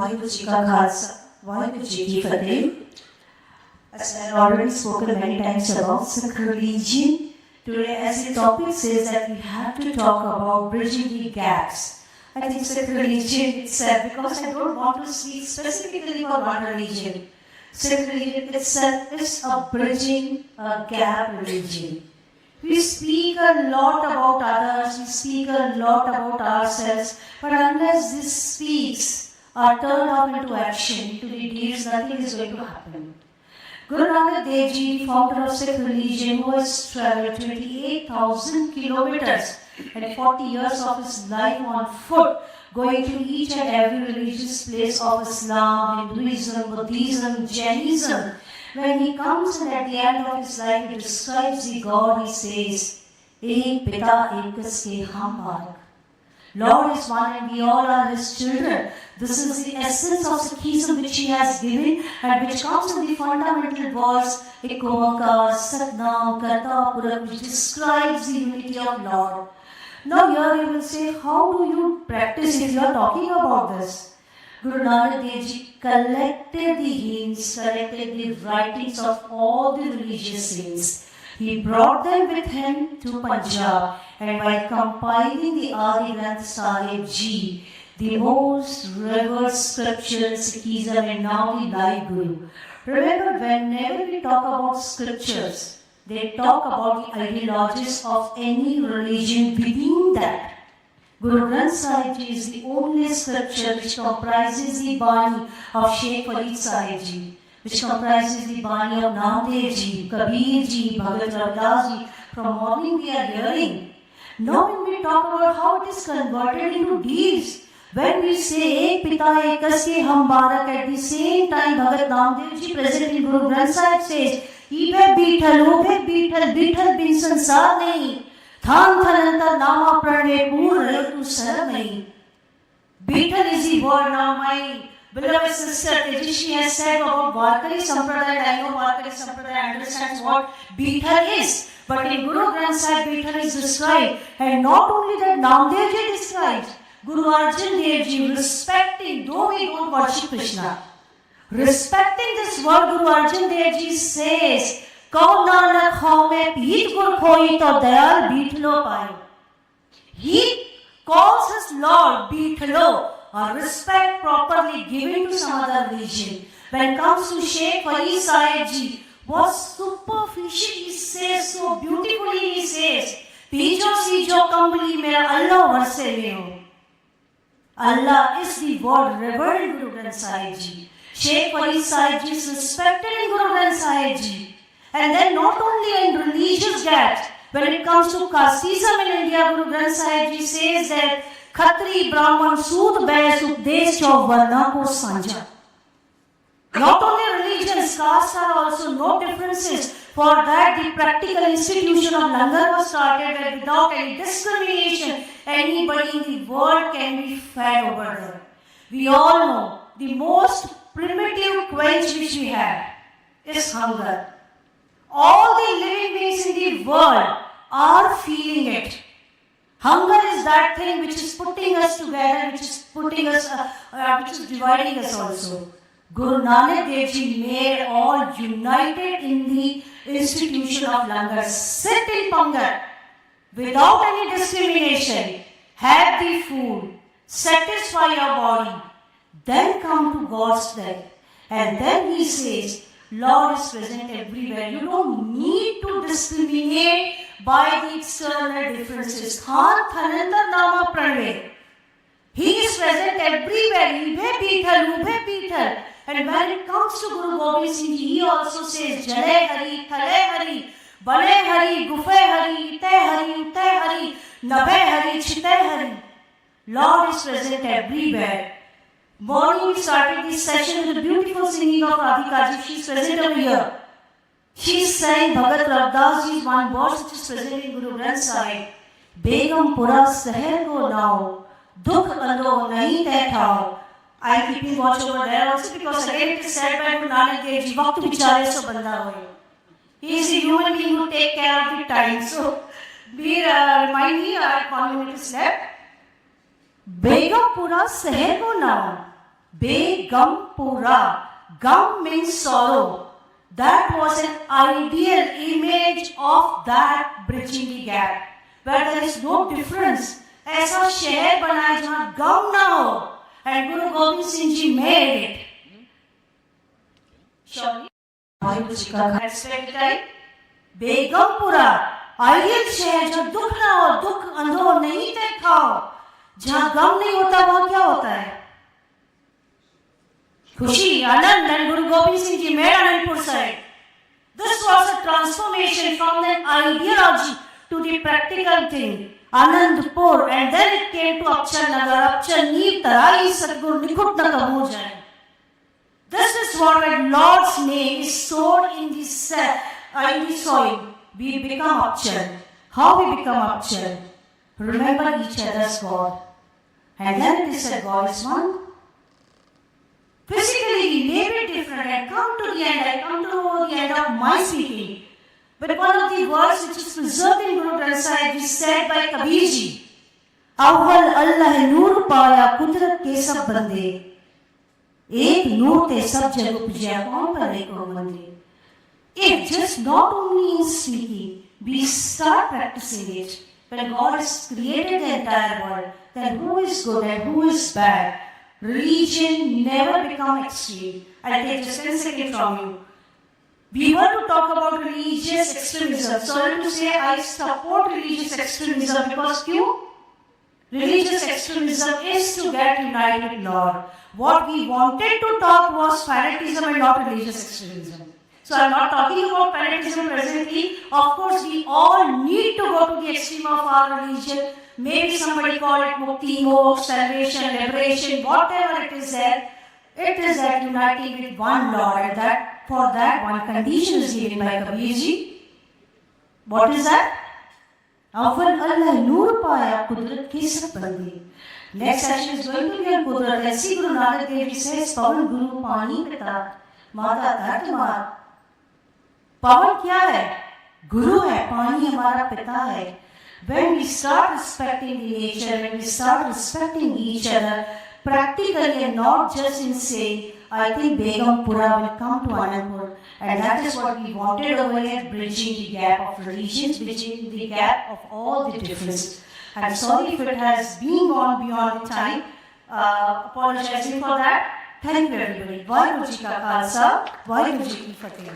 Vaheguru Ji Ka Khalsa, Vaheguru Ji Ki Fateh. As I have already spoken many times about Sikh religion, today as the topic says that we have to talk about bridging the gaps. I think Sikh religion itself, because I don't want to speak specifically for one religion. Sikh religion itself is a bridging a gap religion. We speak a lot about others, we speak a lot about ourselves, but unless this speaks or turned up into action, into the deeds, nothing is going to happen. Guru Nanak Dev Ji, the founder of Sikh religion, who has travelled 28,000 kilometers and 40 years of his life on foot, going to each and every religious place of Islam, Hinduism, Buddhism, Jainism. When he comes and at the end of his life he describes the God, he says, Ek Pita Ekas Ke Hum Baarak. Lord is one and we all are his children. This is the essence of Sikhism which he has given and which comes in the fundamental words Ek Oankar, Satnam, Karta, Purak, which describes the unity of Lord. Now here you will say, how do you practice if you are talking about this? Guru Nanak Dev Ji collected the hymns, collected the writings of all the religious saints. He brought them with him to Punjab, and by compiling the Adi Granth Sahib Ji, the most revered scripture in Sikhism and now the live Guru. Remember, whenever we talk about scriptures, they talk about the ideologies of any religion within that. Guru Granth Sahib Ji is the only scripture which comprises the Bani of Sheikh Farid Sahib Ji, which comprises the Bani of Namdev Ji, Kabir Ji, Bhagat Ravidas Ji. From morning we are hearing. Now when we talk about how it is converted into deeds, when we say Ek Pita Ekas Ke Hum Baarak, at the same time Bhagat Namdev Ji present in Guru Granth Sahib says, Ibe Bithal, Obe Bithal, Bithal bin Sansar Nahi. Than Thanantar Nama Prane Pur tu Sar Nahi. Bithal is the word. Now my beloved sister Tejishi has said about Varkari Sampradaya. I know Varkari Sampradaya understands what Bithal is. But in Guru Granth Sahib, Bithal is described. And not only that, Namdev Ji describes. Guru Arjan Dev Ji respecting, though we don't worship Krishna. Respecting this word, Guru Arjan Dev Ji says, Kau Nanak Khau mein Peet Gur Khoi to Dayal Bithlo Payo. He calls his Lord Bithlo, or respect properly given to some other religion. When it comes to Sheikh Farid Sahib Ji, what superficially he says, so beautifully he says, Pijo Sijo Kambali Mera Allah Varse Meho. Allah is the word revered in Guru Granth Sahib Ji. Sheikh Farid Sahib Ji is respected in Guru Granth Sahib Ji. And then not only in religious gaps, when it comes to casteism in India, Guru Granth Sahib Ji says that Khatri, Brahman, Sood, Bais, Updesh, Chav, Varna ko Sanja. Not only religions, castes are also no differences. For that, the practical institution of Langar was started where without any discrimination, anybody in the world can be fed over there. We all know the most primitive quench which we have is hunger. All the living beings in the world are feeling it. Hunger is that thing which is putting us together, which is putting us, which is dividing us also. Guru Nanak Dev Ji made all united in the institution of Langar. Sit in Pangar without any discrimination. Have the food, satisfy your body, then come to God's death. And then he says, Lord is present everywhere. You don't need to discriminate by the external differences. Than Thanantar Nama Prane. He is present everywhere. Ibe Bithal, Ube Bithal. And when it comes to Guru Gobind Singh Ji, he also says, Jale Hari, Thale Hari, Bale Hari, Gufe Hari, Ite Hari, Ute Hari, Nabe Hari, Chite Hari. Lord is present everywhere. Morning we started this session with a beautiful singing of Radhika Ji. She is present over here. She sang Bhagat Ravidas Ji's one verse which is present in Guru Granth Sahib. Begum Pura Sahar ko nao, Dukh ando nahi te thao. I am keeping watch over there also because again it is said by Guru Nanak Dev Ji, Vakt bichare so banda hoye. He is a human being who take care of the time. So, be remind me, 1 minute is left. Begum Pura Sahar ko nao, Begampura. Gum means sorrow. That was an ideal image of that bridging the gap, where there is no difference. ऐसा शहर बनाया जहाँ गम ना हो, and Guru Gobind Singh Ji made it. Surely, Waheguru ji का aspect है Begumpura, ideal शहर जहाँ दुख ना हो, दुख अंधो नहीं देखा हो, जहाँ गम नहीं होता वहाँ क्या होता है? खुशी, आनंद, and Guru Gobind Singh Ji made Anandpur side. This was a transformation from the ideology to the practical thing. Anandpur, and then it came to Abchar Nagar, Abchar Neer Tarai Sadguru Nikhut na kabho jaye. This is what when Lord's name is sown in the soil. We become Abchar. How we become Abchar? Remember each other's God. And then it is said God is one. Physically, we may be different. I come to the end of my speaking. But one of the words which is preserved in Guru Granth Sahib is said by Kabir Ji. Awwal Allah noor paya kudrat ke sab bande. Ek noor te sab jag upjaya kaun pare ko mande. If just not only in speaking, we start practicing it. When God has created the entire world, then who is good and who is bad? Religion never become extreme. I'll take just 10 seconds from you. We were to talk about religious extremism. Sorry to say, I support religious extremism because religious extremism is to get united Lord. What we wanted to talk was fanatism and not religious extremism. So I'm not talking about fanatism presently. Of course, we all need to go to the extreme of our religion. Maybe somebody call it mukti, moksha, salvation, liberation, whatever it is there. It is that uniting with one Lord, and that for that one condition is given by Kabir Ji. What is that? Awwal Allah noor paya kudrat ke sab bande. Next session is going to be on kudrat. Let's see Guru Nanak Dev Ji says, Pavan Guru Pani Pita Mata Tatmar. Pavan क्या है? Guru है, पानी हमारा पिता है. When we start respecting the nature, when we start respecting each other, practically and not just in saying, I think Begampura will come to Anandpur, and that is what we wanted over here, bridging the gap of religions, bridging the gap of all the differences. I'm sorry if it has been gone beyond the time, apologizing for that. Thank you everybody. Vaheguru Ji ka Khalsa, Vaheguru Ji ki Fateh.